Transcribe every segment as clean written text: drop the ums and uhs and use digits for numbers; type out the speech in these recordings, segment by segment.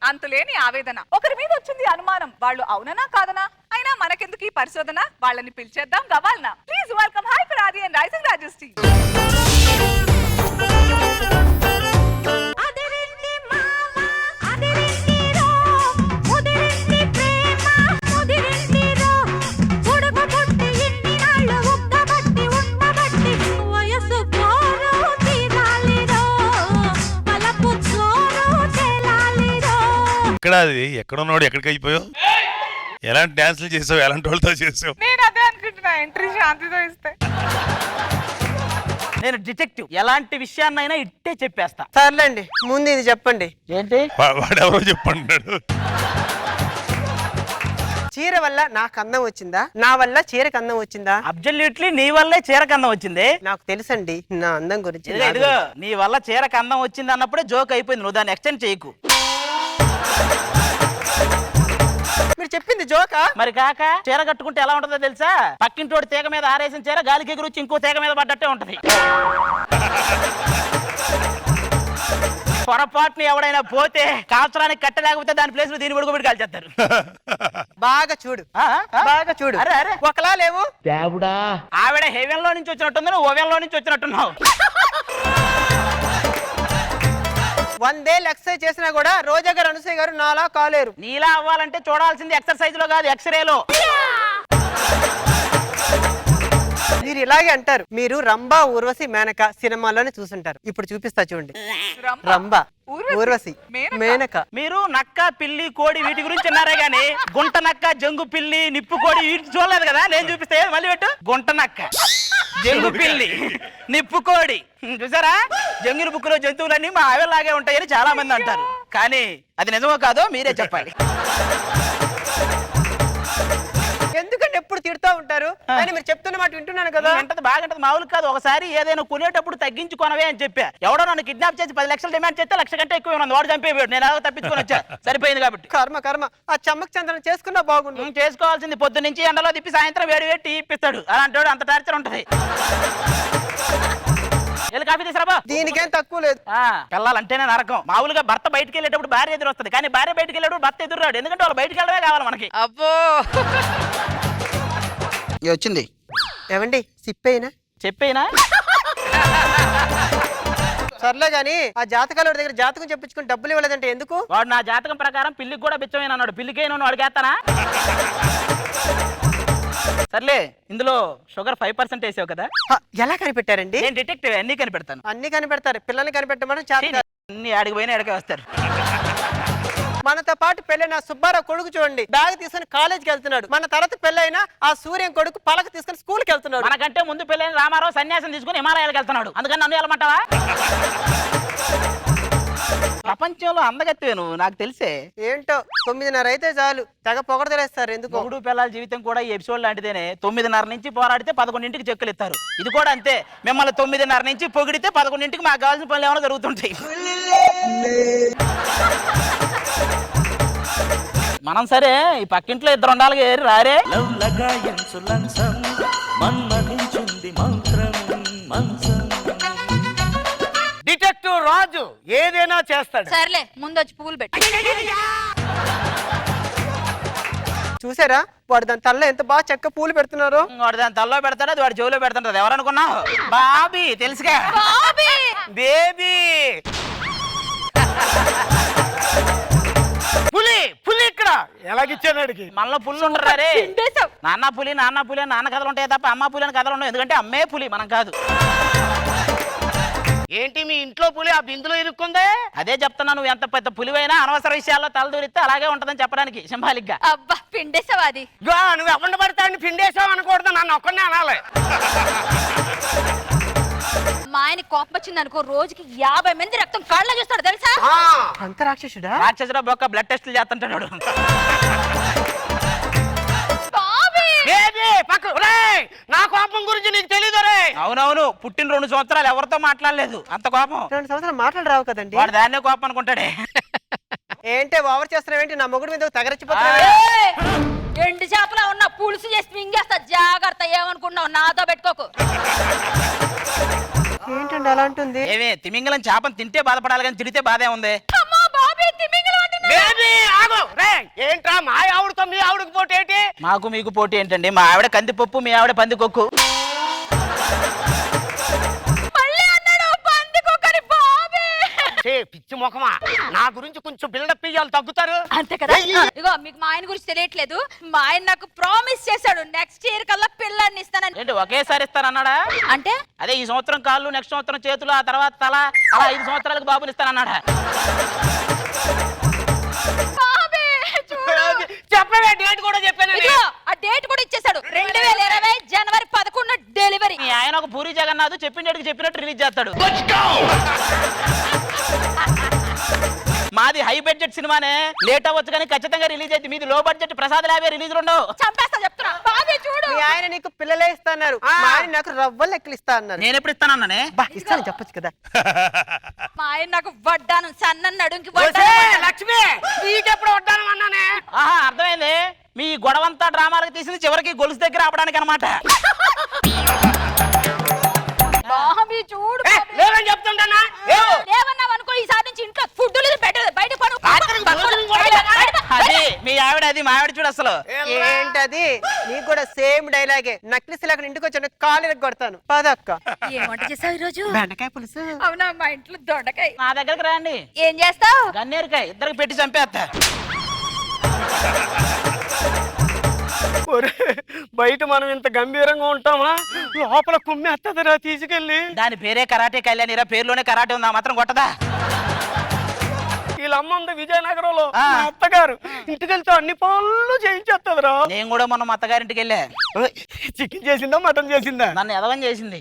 అంతులేని ఆవేదన. ఒకరి మీద వచ్చింది అనుమానం, వాళ్ళు అవుననా కాదనా? అయినా మనకెందుకు ఈ పరిశోధన, వాళ్ళని పిలిచేద్దాం గవాల్నా. ప్లీజ్ వెల్కమ్ హైపర్ ఆది అండ్ రైజింగ్ రాజశ్రీ. ఎక్కడ అది ఎక్కడున్నాడు, ఎక్కడికి అయిపోయావు? ఎలాంటి డాన్సులు చేసావు, ఎలాంటి వాళ్ళతో చేసావు? నేను అదే అనుకుంటున్నా, ఎంట్రీ శాంతితో ఇస్తే. నేను డిటెక్టివ్, ఎలాంటి విషయాన్నైనా ఇట్టే చెప్పేస్తా. సర్లేండి, ముందు ఇది చెప్పండి. ఏంటి? వాడెవరో చెప్పంటున్నాడు. చీర వల్ల నాకు అందం వచ్చిందా, నా వల్ల చీరకు అందం వచ్చిందా? అబ్జల్యూట్లీ నీ వల్లే చీరకు అందం వచ్చింది. నాకు తెలుసండి నా అందం గురించి. ఇదిగో నీ వల్ల చీరకు అందం వచ్చింది అన్నప్పుడే జోక్ అయిపోయింది, నువ్వు దాన్ని ఎక్స్టెండ్ చేయకు. మీరు చెప్పింది జోకా? మరి కాక చీర కట్టుకుంటే ఎలా ఉంటుందో తెలుసా? పక్కింటోడి తీగ మీద ఆరేసిన చీర గాలికి ఎగురొచ్చి ఇంకో తీగ మీద పడ్డట్టే ఉంటది. పొరపాటుని ఎవడైనా పోతే కాల్చడానికి కట్టలేకపోతే దాని ప్లేస్ లో దీన్ని పడుకోబెట్టి కాల్చేస్తారు. బాగా చూడు, బాగా చూడు. అరే అరే ఒకలా లేవు. దేవుడా, ఆవిడ హెవెన్ లో నుంచి వచ్చినట్టుంది, నువ్వు ఓవెన్ లో నుంచి వచ్చినట్టున్నావు. 100 ఏళ్ళు ఎక్సర్సైజ్ చేసినా కూడా రోజా గారు, అనుసూయ గారు నాలా కాలేరు. నీలా అవ్వాలంటే చూడాల్సింది ఎక్సర్సైజ్ లో కాదు, ఎక్స్రేలో. మీరు ఇలాగే అంటారు. మీరు రంభా, ఊర్వశి, మేనక సినిమాలోనే చూసుంటారు. ఇప్పుడు చూపిస్తా చూడండి. రంభా, ఊర్వశి, మేనక. మీరు నక్క, పిల్లి, కోడి వీటి గురించి విన్నారే గానీ గుంట నక్క, జంగు పిల్లి, నిప్పు కోడి వీటి చూడలేదు కదా. నేను చూపిస్తే మళ్ళీ పెట్టు. గుంట నక్క, జంగు పిల్లి, నిప్పు కోడి చూసారా? జంగుల బుక్కులో జంతువులన్నీ మా ఆవిడలాగే ఉంటాయని చాలా మంది అంటారు, కానీ అది నిజమో కాదో మీరే చెప్పాలి. ఎందుకంటే ఎప్పుడు తిడుతూ ఉంటారు, అని మీరు చెప్తున్న మాట వింటున్నాను కదా. వింటది బాగుంటది, మామూలు కాదు. ఒకసారి ఏదైనా కొనేటప్పుడు తగ్గించి కొనవే అని చెప్పా. ఎవడో నన్ను కిడ్నాప్ చేసి 10 లక్షలు డిమాండ్ చేస్తే 1 లక్ష కంటే ఎక్కువ ఉన్నది, వాడు చంపేవాడు. నేను అలా తప్పించుకొని వచ్చా, సరిపోయింది కాబట్టి. కర్మ కర్మ, ఆ చమ్మక్ చంద్రం చేసుకున్నా బాగుండు. చేసుకోవాల్సింది పొద్దు నుంచి ఎండలో తిప్పి సాయంత్రం వేడి వేడి టీ ఇప్పిస్తాడు. అలాంటి వాడు అంత టార్చర్ ఉంటది. వెళ్ళి కాఫీ తీసుకురాబా. దీనికేం తక్కువ లేదు. పిల్లలంటేనే నరకం. మామూలుగా భర్త బయటికి వెళ్ళేటప్పుడు భార్య ఎదురు వస్తుంది, కానీ భార్య బయటికి వెళ్ళేటప్పుడు భర్త ఎదురురాడు. ఎందుకంటే వాళ్ళు బయటికి వెళ్ళడమే కావాలి మనకి. అబ్బో వచ్చింది. ఏమండి సిప్పైనా చెప్పేనా? సర్లే గాని ఆ జాతకాల దగ్గర జాతకం చెప్పించుకుని డబ్బులు ఇవ్వలేదంటే ఎందుకు? వాడు నా జాతకం ప్రకారం పిల్లికి కూడా బిచ్చమైన అన్నాడు. పిల్లికే నువ్వు అడిగేస్తానా? సర్లే, ఇందులో షుగర్ 5% వేసావు కదా. ఎలా కనిపెట్టారండి? నేను డిటెక్టివ్, అన్ని కనిపెడతాను. అన్ని కనిపెడతారు. పిల్లల్ని కనిపెట్టమని చాలా అన్ని ఆడికి పోయినా ఎడకే వస్తారు. మనతో పాటు పెళ్ళైన సుబ్బారావు కొడుకు చూడండి, బ్యాగ్ తీసుకుని కాలేజ్కి వెళ్తున్నాడు. మన తర్వాత పెళ్ళైన ఆ సూర్యం కొడుకు పలక తీసుకుని స్కూల్కి వెళ్తున్నాడు. మనకంటే ముందు పెళ్ళైన రామారావు సన్యాసం తీసుకుని హిమాలయాలకు వెళ్తున్నాడు. అందుకని నన్ను వెళ్ళమంటావా? ప్రపంచంలో అందగత్తే నువ్వు, నాకు తెలిసే. ఏంటో 9:30 అయితే చాలు తెగ పొగడతలేస్తారు. ఎందుకు? మొగుడు పిల్లల జీవితం కూడా ఈ ఎపిసోడ్ లాంటిదేనే. 9:30 నుంచి పోరాడితే 11ంటికి చెక్కులు ఇస్తారు. ఇది కూడా అంతే. మిమ్మల్ని 9:30 నుంచి పొగిడితే 11ంటికి మాకు కావాల్సిన పనులు ఏమైనా జరుగుతుంటాయి. మనం సరే, ఈ పక్కింట్లో 2 ఉండాలి ఏరి రారే. డిటెక్టివ్ రాజు ఏదైనా చేస్తాడు. సర్లే, ముందు వచ్చి పువ్వులు పెట్టు. చూసారా వాడు దాని తల్ల ఎంత బాగా చెక్క పూలు పెడుతున్నారు. వాడు దాని తల్లో పెడతాడు, అది వాడి చెవులో పెడుతుంటది. ఎవరనుకున్నావు? బాబీ, తెలుసుగా బేబీ. పులి పులి ఇక్కడ ఎలాగిచ్చాను అడిగి. మనలో పుల్లు ఉండరారే. నాన్న పులి నాన్న పులి అని నాన్న కథలు ఉంటాయి తప్ప అమ్మ పులి అని కథలు ఉండవు. ఎందుకంటే అమ్మే పులి, మనం కాదు. ఏంటి మీ ఇంట్లో పులి ఆ బిందులో ఇరుక్కుందే? అదే చెప్తున్నా, నువ్వు ఎంత పెద్ద పులివైనా అనవసర విషయాల్లో తలదూరిస్తే అలాగే ఉంటదని చెప్పడానికి సింబాలిక్ గా. అబ్బా పిండేసావాది. నువ్వు ఎవరిని పడతావు పిండేసావు అనకూడదు, నన్ను ఒక్కనే అనాలి. మా ఆయన కోపం వచ్చింది అనుకో, రోజుకి 50 మంది రక్తం కాళ్ళ చూస్తాడు తెలుసా? అంత రాక్షసుడా? రాక్షసుడు బొక్క బ్లడ్ టెస్టులు చేస్తుంటాడు. నా కోపం గురించి నీకు తెలీదు రే. అవునవును, పుట్టిన 2 సంవత్సరాలు ఎవరితో మాట్లాడలేదు, అంత కోపం. 2 సంవత్సరాలు మాట్లాడరావు కదండి. వాడు దాన్నే కోపం అనుకుంటాడే. ఏంటే ఓవర్ చేస్తున్నావేంటి? నా మొగుడు మీద తగరచ్చిపోతున్నావు. ఎండు చేపలా ఉన్న పులుసు చేసి మింగేస్తా, జాగ్రత్త. ఏమనుకున్నావు? నాతో పెట్టుకోకు. ఏంటండి ఏంటండి అలా ఉంటుంది? ఏమే తిమింగలం చేపను తింటే బాధపడాలి కానీ తిడితే బాధే ఉంది. అమ్మా బాబీ తిమింగలం అంటున్నాడు. బేబీ ఆగు రే ఏంట్రా మా ఆవిడతో మీ ఆవిడకి పోటీ ఏంటి? మాకు మీకు పోటీ ఏంటండి? మా ఆవిడ కందిపప్పు, మీ ఆవిడ పందికొక్కు. మళ్ళీ అన్నాడు పందికొక్కని బాబీ. పిచ్చి ముఖమా నా గురించి కొంచెం బిల్డప్ ఇయ్యాలి తగ్గుతారు. అంతే కదా. ఇగో మీకు మా ఆయన గురించి తెలియట్లేదు. మా ఆయన నాకు ప్రామిస్ చేశాడు నెక్స్ట్ ఇయర్ కల్లా పిల్లాడిని ఇస్తానని. ఏంటి ఒకేసారి ఇస్తానన్నాడా? అంటే అదే ఈ సంవత్సరం కాళ్ళు, నెక్స్ట్ సంవత్సరం చేతులు, ఆ తర్వాత తల, అలా 5 సంవత్సరాలకు బాబుని ఇస్తానన్నాడా? బాబీ చూడు. చెప్పవే డేట్ కూడా చెప్పాను. ఇదిగో ఆ డేట్ కూడా ఇచ్చేశాడు. 2020 జనవరి 11 డెలివరీ. మీ ఆయన ఒక పూరి జగన్నాథ్ చెప్పినట్టు చెప్పినట్టు రిలీజ్ చేస్తాడు. మాది హై బడ్జెట్ సినిమానే, లేట్ అవ్వచ్చు కానీ ఖచ్చితంగా రిలీజ్ అయితే. మీది లో బడ్జెట్ ప్రసాద్ లావే రిలీజ్ ఉండవు. చంపేస్తా చెప్తున్నా. బాబీ చూడు. మీ ఆయన నీకు పిల్లలే ఇస్తాన్నారు, మా ఆయన నాకు రవ్వలు ఎక్కలు ఇస్తా అన్నారు. నేను ఎప్పుడు ఇస్తానన్నానే? బా ఇస్తాను చెప్పొచ్చు కదా. మా ఆయన నాకు వడ్డాను సన్న నడుంకి ఒసే, వడ్డాను. లక్ష్మి నీకెప్పుడు వడ్డాను అన్నానే? ఆహా అర్థమైంది. మీ గొడవంతా డ్రామాలకు తీసింది చివరికి గొలుసు దగ్గర ఆపడానికి అనమాట. బాబీ చూడు. ఏ, లేవని చెప్తుంటానా? ఏమన్నావు అనుకో ఈసారి నుంచి ఇంట్లో ఫుడ్ లేదు పెట్టలేదు బయట పడు. రాత్రికి భోజనం కూడా లేదా? అది మీ ఆవిడ, అది మా ఆవిడ చూడు అసలు. ఏంటది? నీకు కూడా సేమ్ డైలాగే. నక్లిస్ అక్కడ ఇంటికి వచ్చి కాలు కొడతాను పదక్క. ఏం వంట చేసావు ఈ రోజు? బెండకాయ పులుసు. అవునా మా ఇంట్లో దొండకాయ. నా దగ్గరికి రండి. ఏం చేస్తావు? గన్నేరుకాయ ఇద్దరికి పెట్టి చంపేస్తా. ఒరే, బయట మనం ఇంత గంభీరంగా ఉంటామా? లోపల కుమ్మేస్తుందిరా తీసుకెళ్ళి. దాని పేరే కరాటే కళ్యాణిరా, పేరులోనే కరాటే ఉందా మాత్రం కొట్టదా? వీళ్ళ అమ్మ ఉంది విజయనగరంలో, ఆ. మా అత్తగారు ఇంటికెళ్తే అన్ని పనులు చేయించేస్తుందిరా. నేను కూడా మొన్న మా అత్తగారింటికి వెళ్ళా. చికెన్ చేసిందా మటన్ చేసిందా? నన్ను ఎదవం చేసింది.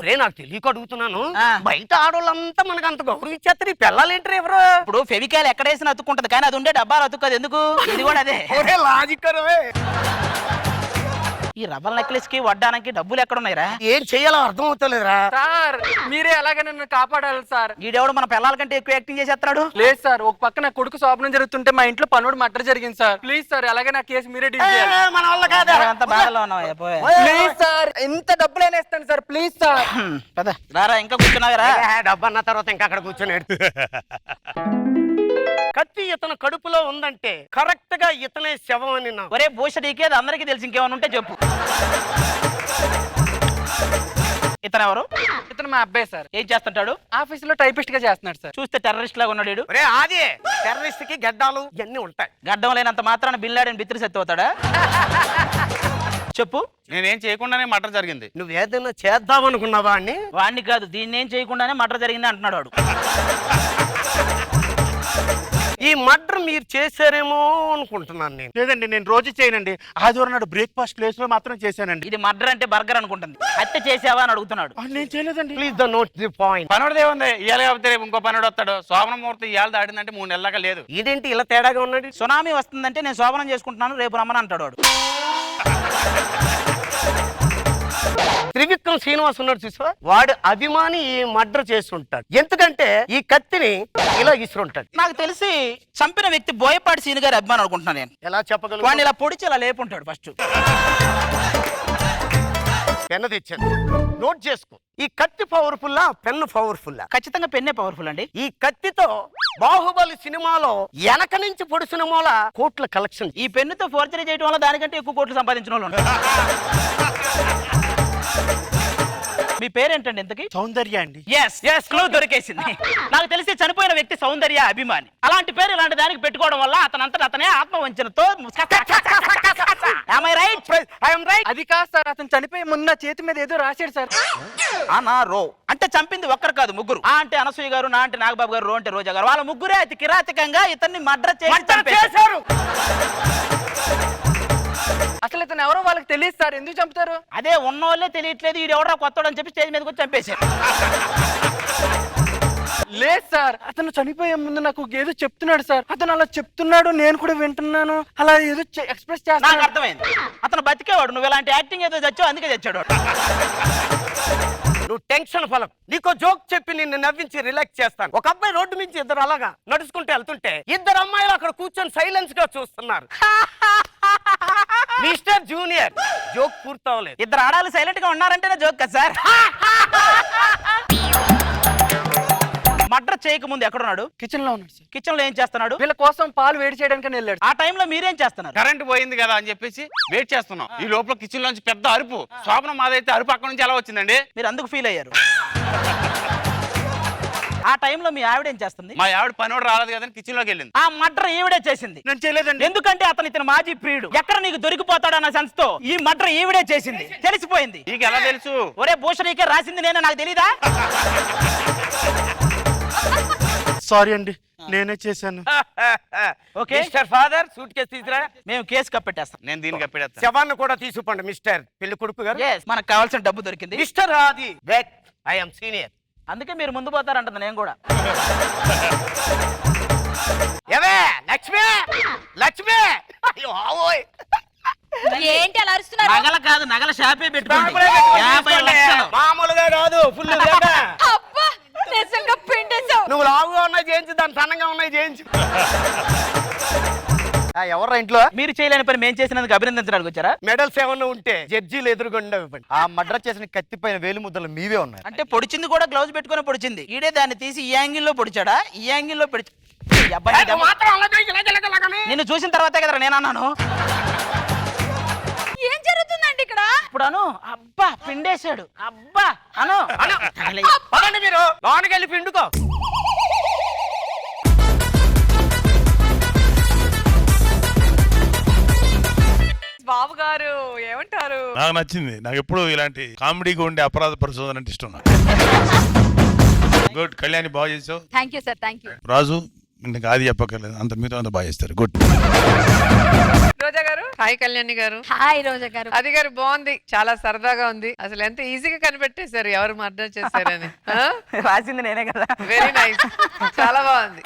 ఒరే నాకు తెలియక అడుగుతున్నాను, ఆ. బయట ఆడోళ్ళంతా మనకు అంత గౌరవం ఇచ్చేస్తారు, ఈ పిల్లలేంటారు ఎవరు? ఇప్పుడు ఫెవికాల్ ఎక్కడేసిన అతుక్కుంటది కానీ అది ఉండే డబ్బాలు అతుక్కదు ఎందుకు? ఇది కూడా అదే. ఒరే లాజిక్ అరవే. ఈ రబ్బర్ నెక్లెస్ కి వడ్డానికి డబ్బులు ఎక్కడ ఉన్నాయిరా? ఏం చెయ్యాలో అర్థం అవుతలేదురా. సార్ మీరే అలాగే నన్ను కాపాడాలి సార్. ఈడెవడు మన పిల్లల కంటే ఎక్కువ యాక్టింగ్ చేసేస్తున్నాడు. లేదు సార్, ఒక పక్క నా కొడుకు శోభనం జరుగుతుంటే మా ఇంట్లో పనుడు మర్డర్ జరిగింది సార్. ప్లీజ్ సార్ అలాగే నా కేసు మీరే డీల్ చేయాలి. మన వల్ల కాదా? అంత బాధలో ఉన్నావా? పోయే. ప్లీజ్ సార్ ఎంత డబ్బులైనా ఇస్తాను సార్ ప్లీజ్ సార్. పద రారా, ఇంకా కూర్చున్నావురా? డబ్బు అన్న తర్వాత ఇంకా అక్కడ కూర్చొని కత్తి ఇతను కడుపులో ఉందంటే కరెక్ట్ గా ఇతనే శవం అని నా ఒరే భూషడికి అది అందరికీ తెలిసి ఇంకేమైనా ఉంటే చెప్పు. ఇతను ఎవరు? ఇతను మా అబ్బాయి సార్. ఏం చేస్తుంటాడు? ఆఫీస్ లో టైపిస్ట్ గా చేస్తున్నాడు సార్. చూస్తే టెర్రరిస్ట్ లాగా ఉన్నాడు. ఒరే ఆది టెర్రరిస్ట్ కి గడ్డాలు ఇవన్నీ ఉంటాయి. గడ్డం లేనంత మాత్రాన బిన్ లాడెన్ బిత్తిరి సెత్తి అవుతాడా? చెప్పు. నేనేం చేయకుండానే మర్డర్ జరిగింది. నువ్వేదైనా చేద్దామనుకున్నావా అని? వాడిని కాదు, దీన్ని ఏం చేయకుండానే మర్డర్ జరిగింది అంటున్నాడు వాడు. ఈ మర్డర్ మీరు చేశారేమో అనుకుంటున్నాను నేను. లేదండి, నేను రోజు చేయనండి. ఆదివారం నాడు బ్రేక్ఫాస్ట్ ప్లేస్ లో మాత్రం చేశానండి. ఇది మర్డర్ అంటే బర్గర్ అనుకుంటుంది. హత్య చేసావా అని అడుగుతున్నాడు. నేను చేయలేదండి. Please the note the point. పనుడు ఏముంది, ఇవాళ కాకపోతే రేపు ఇంకో పనుడు వస్తాడు. శోభన ముహూర్తం ఇవాళ దాడిందంటే 3 నెలల దాకా లేదు. ఇదేంటి ఇలా తేడాగా ఉన్నాడు? సునామీ వస్తుందంటే నేను శోభనం చేసుకుంటున్నాను రేపు రమ్మని అంటాడు వాడు. త్రివిక్రమ్ శ్రీనివాస్ ఉన్నాడు చూసా, వాడు అభిమాని ఈ మర్డర్ చేస్తుంటాడు. ఎందుకంటే ఈ కత్తిని ఇలా ఇసురుంటాడు. నాకు తెలిసి చంపిన వ్యక్తి బోయపాటి సీని గారి అభిమానం అనుకుంటున్నాను నేను. ఎలా చెప్పగలను? వాడిని ఇలా పొడిచి ఇలా లేపుంటాడు ఫస్ట్. పెన్ను తెచ్చాను, నోట్ చేసుకో. ఈ కత్తి పవర్ఫుల్లా పెన్ను పవర్ఫుల్లా? ఖచ్చితంగా పెన్నే పవర్ఫుల్ అండి. ఈ కత్తితో బాహుబలి సినిమాలో వెనక నుంచి పొడిసిన మూల కోట్ల కలెక్షన్. ఈ పెన్నుతో ఫోర్జరీ చేయడం వల్ల దానికంటే ఎక్కువ కోట్లు సంపాదించిన వాళ్ళు ఉన్నారు. మీ పేరేంటండి ఇంతకి? సౌందర్య అండి. ఎస్ క్లూ దొరికేసింది. నాకు తెలిసి చనిపోయిన వ్యక్తి సౌందర్య అభిమాని. అలాంటి పేరు ఇలాంటి దానికి పెట్టుకోవడం వల్ల అతనంతట అతనే ఆత్మవంచనతో Am I right? I am right. అది కాదు సార్, అతను చనిపోయే ముందు నా చేతి మీద ఏదో రాశాడు సార్. రో అంటే చంపింది ఒక్కరు కాదు ముగ్గురు. ఆ అంటే అనసూయ గారు, నా అంటే నాగబాబు గారు, రో అంటే రోజా గారు. వాళ్ళ ముగ్గురే అతి కిరాతకంగా ఇతన్ని మర్డర్ చేశారు. అసలు ఇతను ఎవరో వాళ్ళకి తెలియదు సార్, ఎందుకు చంపుతారు? అదే ఉన్నోళ్ళే తెలియట్లేదు, ఈడు ఎవడో కొత్తోడు అని చెప్పి స్టేజ్ మీదకి వచ్చి చంపేశారు. లేదు సార్, అతను చనిపోయే ముందు నాకు ఏదో చెప్తున్నాడు సార్. అతను అలా చెప్తున్నాడు, నేను కూడా వింటున్నాను. అలా ఏదో ఎక్స్ప్రెస్ నాకు చేస్తాను. అర్థమైంది, అతను బతికేవాడు. నువ్వు ఇలాంటి యాక్టింగ్ ఏదో చచ్చావు, అందుకే చచ్చాడు. నువ్వు టెన్షన్ ఫలం. నీకో జోక్ చెప్పి నిన్ను నవ్వించి రిలాక్స్ చేస్తాను. ఒక అబ్బాయి రోడ్డు నుంచి ఇద్దరు అలాగా నడుచుకుంటూ వెళ్తుంటే ఇద్దరు అమ్మాయిలు అక్కడ కూర్చొని సైలెన్స్ గా చూస్తున్నారు. మిస్టర్ జూనియర్ జోక్ పూర్తవలేదు. ఇద్దరు ఆడాలు సైలెంట్ గా ఉన్నారంటేనే జోక్ కదా సార్. మర్డర్ చేయక ముందు ఎక్కడున్నాడు? కిచెన్ లో ఉన్నాడు సార్. కిచెన్ లో ఏం చేస్తున్నాడు? వీళ్ళ కోసం పాలు వేడి చేయడానికి వెళ్ళాడు. ఆ టైంలో మీరేం చేస్తున్నారు? కరెంట్ పోయింది కదా అని చెప్పేసి వెయిట్ చేస్తున్నాం. ఈ లోపల కిచెన్ లోంచి పెద్ద అరుపు. శోభనం మాదైతే అరుపు అక్కడ నుంచి ఎలా వచ్చిందండి? మీరు అందుకు ఫీల్ అయ్యారు. ఆ టైంలో మీ ఆవిడ ఏం చేస్తుంది? మా ఆవిడ పనివాడు రాలేదు కదా కిచెన్ లోకి వెళ్ళింది. ఆ మర్డర్ ఈవిడే చేసింది. నేను చేయలేదండి. ఎందుకంటే అతను ఇతను మాజీ ప్రియుడు. ఎక్కడ నీకు దొరికిపోతాడు అన్న సెన్స్ తో ఈ మర్డర్ ఈవిడే చేసింది. తెలిసిపోయింది. నీకు ఎలా తెలుసు? ఒరే భూషణికే రాసింది నేను, నాకు తెలీదా? సారీ అండి, నేనే చేశాను. Okay mister father suit case తీసురా. మేము కేసు కప్పెట్టేస్తాం. నేను దీనికి అప్పెడతాను. శవాన్ని కూడా తీసుకుపండి మిస్టర్ పెళ్లి కొడుకు గారు. Yes, మనకు కావాల్సిన డబ్బు దొరికింది. మిస్టర్ ఆది వెయిట్, ఐ యామ్ సీనియర్. అందుకే మీరు ముందు పోతారంటుంది నేను కూడా. ఏవే లక్ష్మి, లక్ష్మి, అయ్యో ఆవోయ్. ఏంటి అలా అరుస్తున్నారు? నగల కాదు, నగల షాపే పెట్టుకోండి. షాపులే పెట్టుకోండి, 50 లక్షలు. మామూలుగా కాదు ఫుల్. అబ్బా నిజంగా పిండేశావు. నువ్వు లావుగా ఉన్నాయి చేయించు, దాని సన్నంగా ఉన్నాయి చేయించు. ఎవర్రా ఇంట్లో? మీరు చేయలేని పని మేము చేసినందుకు అభినందించడానికి వచ్చారా? మెడల్స్ ఏమన్నా ఉంటే జడ్జీలు ఎదురుగుండా ఇవ్వండి. ఆ మర్డర్ చేసిన కత్తిపైన వేలు ముద్దలు మీవే ఉన్నాయి. అంటే పొడిచింది కూడా గ్లౌజ్ పెట్టుకుని పొడిచింది. ఈడే దాన్ని తీసి ఈ యాంగిల్లో పొడిచాడా? ఈ యాంగిల్లో పొడిచి మాత్రం అలా చేయి, ఇలా చేయి, ఇలా కానీ. నిన్ను చూసిన తర్వాతే కదా నేను అన్నాను. ఏం జరుగుతుందండి ఇక్కడ? ఇప్పుడు అను అబ్బా పిండేశాడు. అబ్బా అను అను, పదండి మీరు లోనికి వెళ్ళి పిండుకో. బాబు గారు ఏమంటారు? నాకు నచ్చింది. నాకు ఎప్పుడు ఇలాంటి కామెడీగా ఉండే అపరాధ పరిశోధన అంటే ఇష్టం. గుడ్. కళ్యాణి బాగా చేసావు. Thank you sir, thank you. Raju ఇంకా అది చెప్పక్కర్లేదు, అంత మీతో అంత బాగా చేస్తారు. గుడ్. రోజా గారు హాయ్ కళ్యాణి గారు. హాయ్ రోజా గారు. అది గారు బాగుంది, చాలా సరదాగా ఉంది. అసలు ఎంత ఈజీగా కనిపెట్టేశారు ఎవరు మర్డర్ చేశారని. రాసింది నేనే కదా. వెరీ నైస్, చాలా బాగుంది.